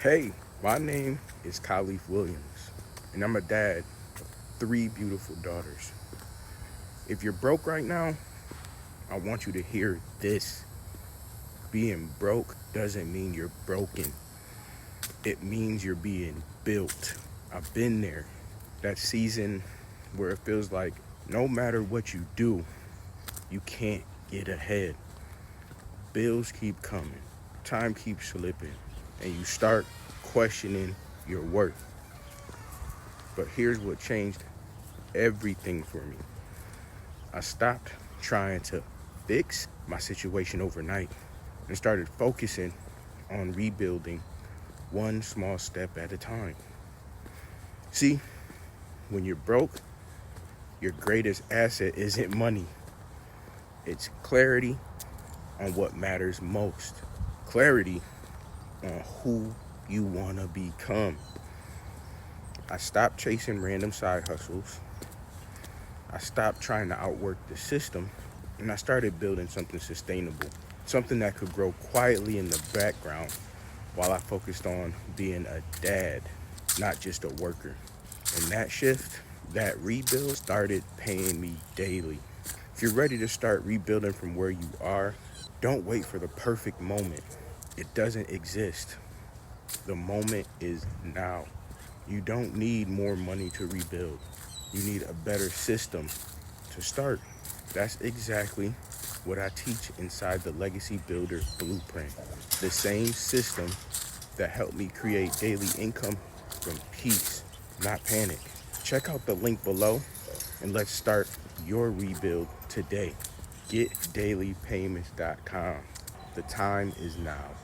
Hey, my name is Kaleef Williams, and I'm a dad of 3 beautiful daughters. If you're broke right now, I want you to hear this. Being broke doesn't mean you're broken. It means you're being built. I've been there. That season where it feels like no matter what you do, you can't get ahead. Bills keep coming, time keeps slipping, and you start questioning your worth. But here's what changed everything for me. I stopped trying to fix my situation overnight and started focusing on rebuilding one small step at a time. See, when you're broke, your greatest asset isn't money, it's clarity on what matters most, clarity on who you want to become. I stopped chasing random side hustles. I stopped trying to outwork the system, and I started building something sustainable, something that could grow quietly in the background while I focused on being a dad, not just a worker. And that shift, that rebuild started paying me daily. If you're ready to start rebuilding from where you are, don't wait for the perfect moment. It doesn't exist. The moment is now. You don't need more money to rebuild. You need a better system to start. That's exactly what I teach inside the Legacy Builder Blueprint. The same system that helped me create daily income from peace, not panic. Check out the link below and let's start your rebuild today. GetDailyPayments.com. The time is now.